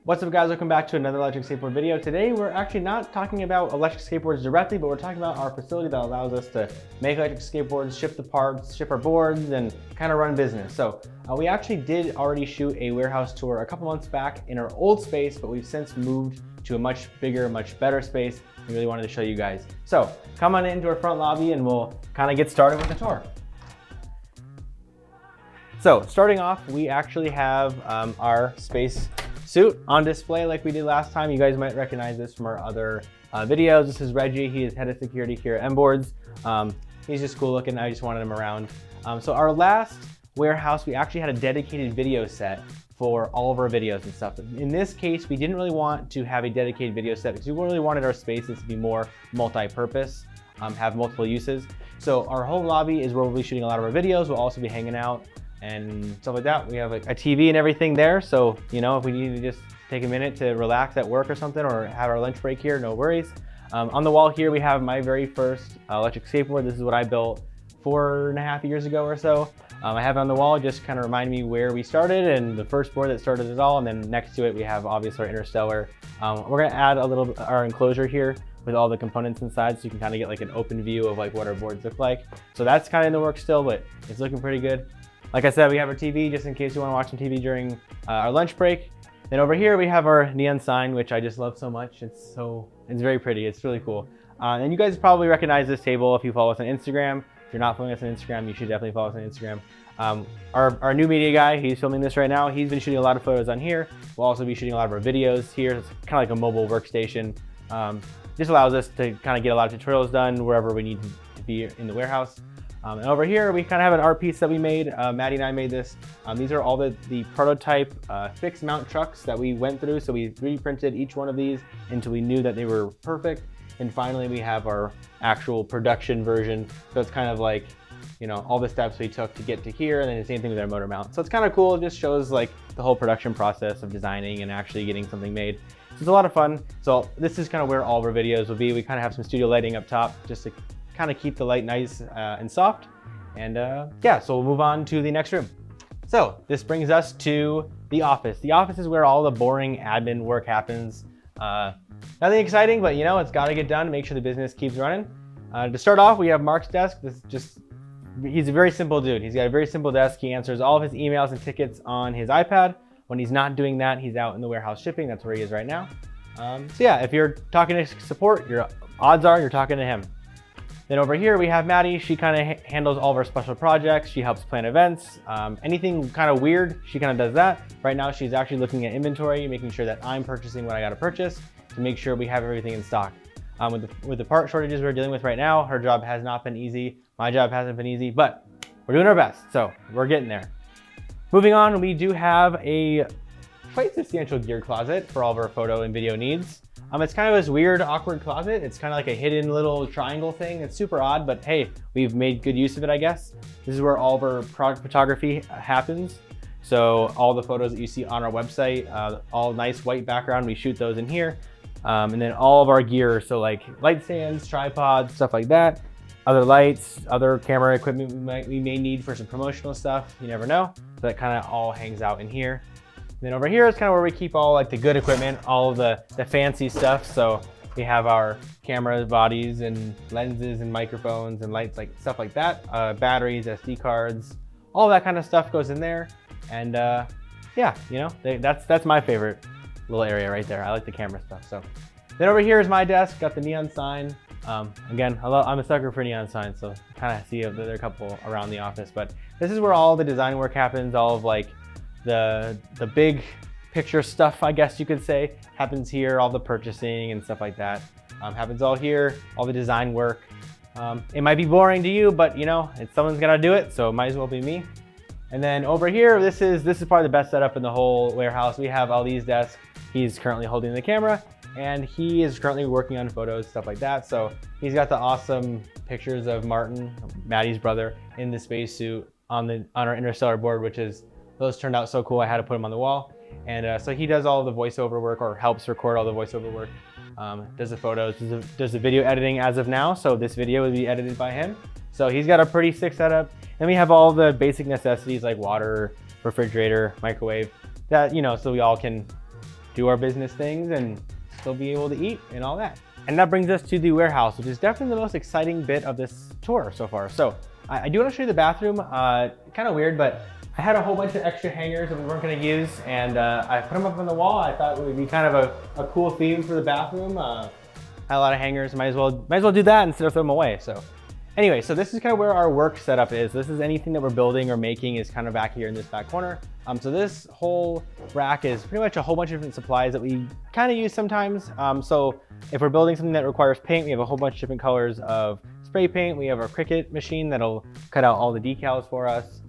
What's up guys, welcome back to another electric skateboard video. Today we're actually not talking about electric skateboards directly, but we're talking about our facility that allows us to make electric skateboards, ship the parts, ship our boards, and kind of run business. So we actually did already shoot a warehouse tour a couple months back in our old space, but we've since moved to a much bigger, much better space. We really wanted to show you guys. So come on into our front lobby and we'll kind of get started with the tour. So starting off, we actually have our space suit on display like we did last time. You guys might recognize this from our other videos. This is Reggie. He is head of security here at MBoards. He's just cool looking. I just wanted him around. So our last warehouse, we actually had a dedicated video set for all of our videos and stuff. In this case, we didn't really want to have a dedicated video set because we really wanted our spaces to be more multi-purpose, have multiple uses. So our whole lobby is where we'll be shooting a lot of our videos. We'll also be hanging out and stuff like that. We have a TV and everything there. So, you know, if we need to just take a minute to relax at work or something, or have our lunch break here, no worries. On the wall here, we have my very first electric skateboard. This is what I built 4.5 years ago or so. I have it on the wall, just kind of remind me where we started and the first board that started it all. And then next to it, we have obviously our Interstellar. We're gonna add a little our enclosure here with all the components inside, so you can kind of get like an open view of like what our boards look like. So that's kind of in the works still, but it's looking pretty good. Like I said, we have our TV just in case you want to watch some TV during our lunch break. Then over here we have our neon sign, which I just love so much. It's very pretty. It's really cool. And you guys probably recognize this table if you follow us on Instagram. If you're not following us on Instagram, you should definitely follow us on Instagram. Our new media guy, he's filming this right now. He's been shooting a lot of photos on here. We'll also be shooting a lot of our videos here. It's kind of like a mobile workstation. Just allows us to kind of get a lot of tutorials done wherever we need to be in the warehouse. And over here, we kind of have an art piece that we made. Maddie and I made this. These are all the prototype fixed mount trucks that we went through. So we 3D printed each one of these until we knew that they were perfect. And finally, we have our actual production version. So it's kind of like, you know, all the steps we took to get to here, and then the same thing with our motor mount. So it's kind of cool. It just shows like the whole production process of designing and actually getting something made. So it's a lot of fun. So this is kind of where all of our videos will be. We kind of have some studio lighting up top just to kind of keep the light nice and soft. And yeah, so we'll move on to the next room. So this brings us to the office. The office is where all the boring admin work happens. Nothing exciting, but you know, it's got to get done to make sure the business keeps running. To start off, we have Mark's desk. This is just, he's a very simple dude. He's got a very simple desk. He answers all of his emails and tickets on his iPad. When he's not doing that, he's out in the warehouse shipping. That's where he is right now. So yeah, if you're talking to support, your odds are you're talking to him. Then over here we have Maddie. She kind of handles all of our special projects. She helps plan events. Anything kind of weird, she kind of does that. Right now she's actually looking at inventory, making sure that I'm purchasing what I got to purchase to make sure we have everything in stock. With the part shortages we're dealing with right now, her job has not been easy. My job hasn't been easy, but we're doing our best. So we're getting there. Moving on, we do have a quite substantial gear closet for all of our photo and video needs. It's kind of this weird, awkward closet. It's kind of like a hidden little triangle thing. It's super odd, but hey, we've made good use of it, I guess. This is where all of our product photography happens. So all the photos that you see on our website, all nice white background, we shoot those in here. And then all of our gear, so like light stands, tripods, stuff like that. Other lights, other camera equipment we may need for some promotional stuff. You never know. So that kind of all hangs out in here. Then over here is kind of where we keep all like the good equipment, all of the fancy stuff. So we have our cameras, bodies, and lenses, and microphones, and lights, like stuff like that. Batteries, SD cards, all that kind of stuff goes in there. And yeah, you know, that's my favorite little area right there. I like the camera stuff. So then over here is my desk. Got the neon sign. Again, I'm a sucker for neon signs, so kind of see there are a couple around the office. But this is where all the design work happens. All of like the big picture stuff, I guess you could say, happens here. All the purchasing and stuff like that happens all here. All the design work. It might be boring to you, but you know, someone's gonna do it, so it might as well be me. And then over here, this is probably the best setup in the whole warehouse. We have all these desks. He's currently holding the camera, and he is currently working on photos, stuff like that. So he's got the awesome pictures of Martin, Maddie's brother, in the spacesuit on our Interstellar board, which is, those turned out so cool. I had to put them on the wall. And so he does all of the voiceover work, or helps record all the voiceover work, does the photos, does the video editing as of now. So this video will be edited by him. So he's got a pretty sick setup. And we have all the basic necessities like water, refrigerator, microwave, that, you know, so we all can do our business things and still be able to eat and all that. And that brings us to the warehouse, which is definitely the most exciting bit of this tour so far. So I do want to show you the bathroom. Kind of weird, but I had a whole bunch of extra hangers that we weren't going to use, and I put them up on the wall. I thought it would be kind of a cool theme for the bathroom. Had a lot of hangers, might as well do that instead of throw them away. So anyway, so this is kind of where our work setup is. This is anything that we're building or making is kind of back here in this back corner. So this whole rack is pretty much a whole bunch of different supplies that we kind of use sometimes. So if we're building something that requires paint, we have a whole bunch of different colors of spray paint. We have our Cricut machine that'll cut out all the decals for us.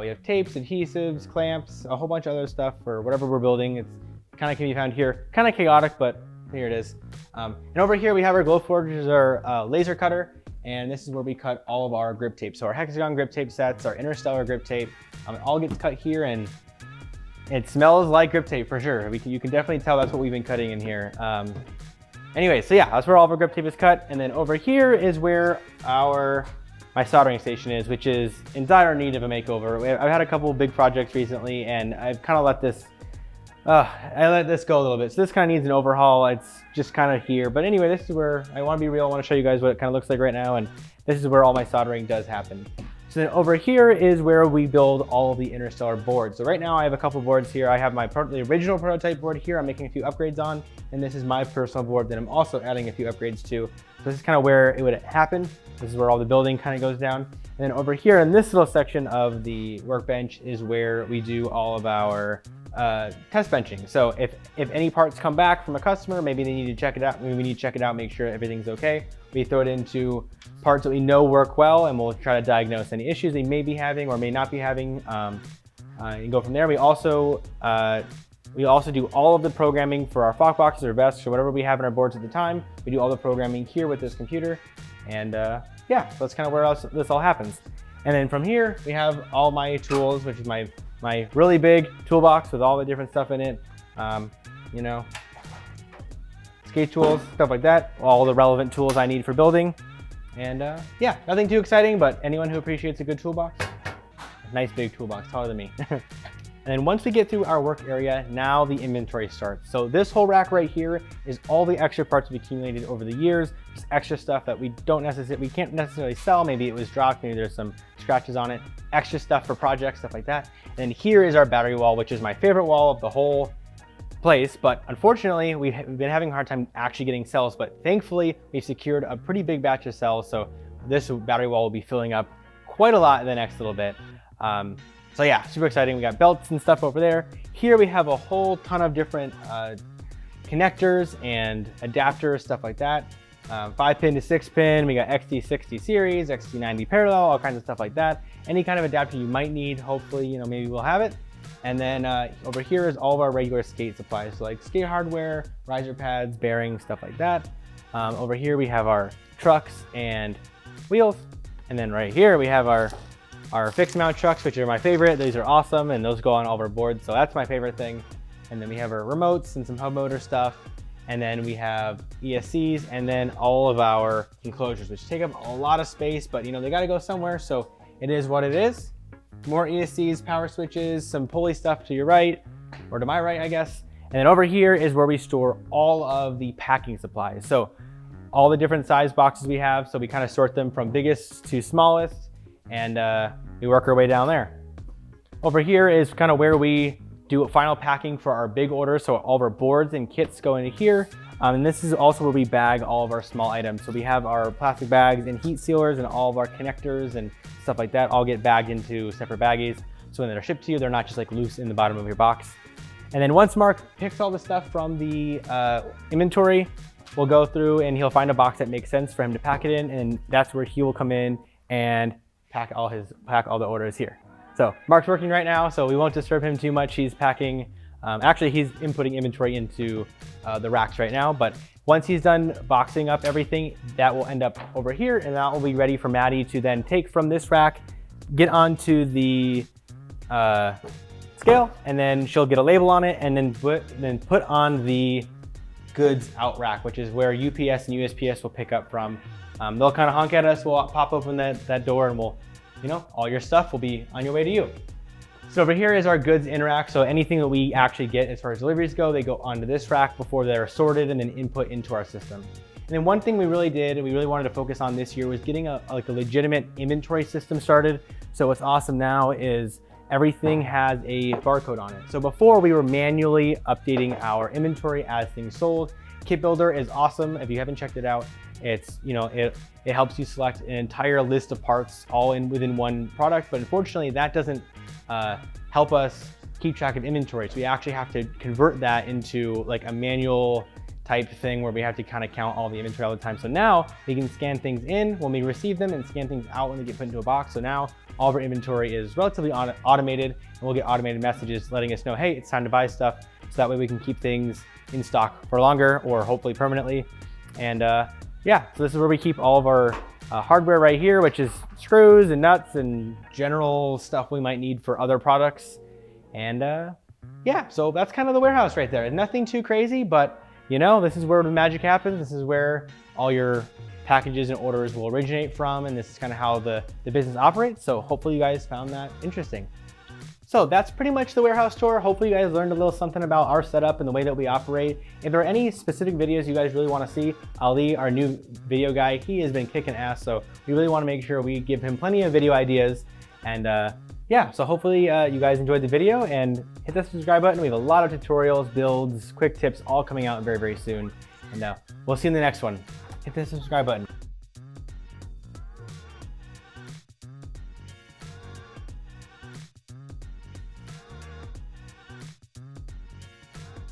We have tapes, adhesives, clamps, a whole bunch of other stuff for whatever we're building. It's kind of can be found here. Kind of chaotic, but here it is. And over here we have our Glowforge, which is our laser cutter. And this is where we cut all of our grip tape. So our hexagon grip tape sets, our interstellar grip tape, it all gets cut here, and it smells like grip tape for sure. You can definitely tell that's what we've been cutting in here. Anyway, so yeah, that's where all of our grip tape is cut. And then over here is where my soldering station is, which is in dire need of a makeover. I've had a couple of big projects recently, and I've kind of let this go a little bit. So this kind of needs an overhaul. It's just kind of here. But anyway, this is where I want to be real. I want to show you guys what it kind of looks like right now. And this is where all my soldering does happen. So then over here is where we build all of the interstellar boards. So right now I have a couple boards here. I have the original prototype board here I'm making a few upgrades on. And this is my personal board that I'm also adding a few upgrades to. So this is kind of where it would happen. This is where all the building kind of goes down. And then over here in this little section of the workbench is where we do all of our test benching. So if any parts come back from a customer, maybe they need to check it out, maybe we need to check it out, make sure everything's okay. We throw it into parts that we know work well, and we'll try to diagnose any issues they may be having or may not be having, and go from there. We also do all of the programming for our flock boxes or vests or whatever we have in our boards at the time. We do all the programming here with this computer. And yeah, so that's kind of where this all happens. And then from here, we have all my tools, which is my really big toolbox with all the different stuff in it. You know, skate tools, stuff like that, all the relevant tools I need for building. And yeah, nothing too exciting, but anyone who appreciates a good toolbox, nice big toolbox, taller than me. And then once we get through our work area, now the inventory starts. So this whole rack right here is all the extra parts we've accumulated over the years, just extra stuff that we can't necessarily sell. Maybe it was dropped, maybe there's some scratches on it, extra stuff for projects, stuff like that. And then here is our battery wall, which is my favorite wall of the whole place. But unfortunately, we've been having a hard time actually getting cells, but thankfully we've secured a pretty big batch of cells. So this battery wall will be filling up quite a lot in the next little bit. So yeah, super exciting. We got belts and stuff over there. Here we have a whole ton of different connectors and adapters, stuff like that. 5-pin to 6-pin. We got XT60 series, XT90 parallel, all kinds of stuff like that. Any kind of adapter you might need, hopefully, maybe we'll have it. And then over here is all of our regular skate supplies, so like skate hardware, riser pads, bearings, stuff like that. Over here we have our trucks and wheels. And then right here we have our fixed mount trucks, which are my favorite. These are awesome, and those go on all of our boards, so that's my favorite thing. And then we have our remotes and some hub motor stuff. And then we have ESCs, and then all of our enclosures, which take up a lot of space, but they gotta go somewhere, so it is what it is. More ESCs, power switches, some pulley stuff to your right, or to my right, I guess. And then over here is where we store all of the packing supplies. So all the different size boxes we have, so we kind of sort them from biggest to smallest, and we work our way down there. Over here is kind of where we do final packing for our big orders. So all of our boards and kits go into here. And this is also where we bag all of our small items. So we have our plastic bags and heat sealers, and all of our connectors and stuff like that all get bagged into separate baggies. So when they're shipped to you, they're not just like loose in the bottom of your box. And then once Mark picks all the stuff from the inventory, we'll go through and he'll find a box that makes sense for him to pack it in. And that's where he will come in and pack all the orders here. So Mark's working right now, so we won't disturb him too much. He's packing, actually he's inputting inventory into the racks right now, but once he's done boxing up everything, that will end up over here, and that will be ready for Maddie to then take from this rack, get onto the scale, and then she'll get a label on it, and then put on the goods out rack, which is where UPS and USPS will pick up from. They'll kind of honk at us, we'll pop open that door, and we'll, all your stuff will be on your way to you. So over here is our goods in rack. So anything that we actually get as far as deliveries go, they go onto this rack before they're sorted and then input into our system. And then one thing we really did and we really wanted to focus on this year was getting a legitimate inventory system started. So what's awesome now is everything has a barcode on it. So before we were manually updating our inventory as things sold. Kit Builder is awesome. If you haven't checked it out, it's, it helps you select an entire list of parts all within one product. But unfortunately, that doesn't help us keep track of inventory. So we actually have to convert that into like a manual type thing where we have to kind of count all the inventory all the time. So now we can scan things in when we receive them and scan things out when they get put into a box. So now all of our inventory is relatively automated, and we'll get automated messages letting us know, hey, it's time to buy stuff. So that way we can keep things in stock for longer or hopefully permanently. And yeah, so this is where we keep all of our hardware right here, which is screws and nuts and general stuff we might need for other products. And yeah, so that's kind of the warehouse right there. Nothing too crazy, but this is where the magic happens. This is where all your packages and orders will originate from, and this is kind of how the business operates. So hopefully you guys found that interesting. So that's pretty much the warehouse tour. Hopefully you guys learned a little something about our setup and the way that we operate. If there are any specific videos you guys really want to see, Ali, our new video guy, he has been kicking ass. So we really want to make sure we give him plenty of video ideas. And yeah, so hopefully you guys enjoyed the video, and hit the subscribe button. We have a lot of tutorials, builds, quick tips, all coming out very, very soon. And we'll see you in the next one. Hit the subscribe button.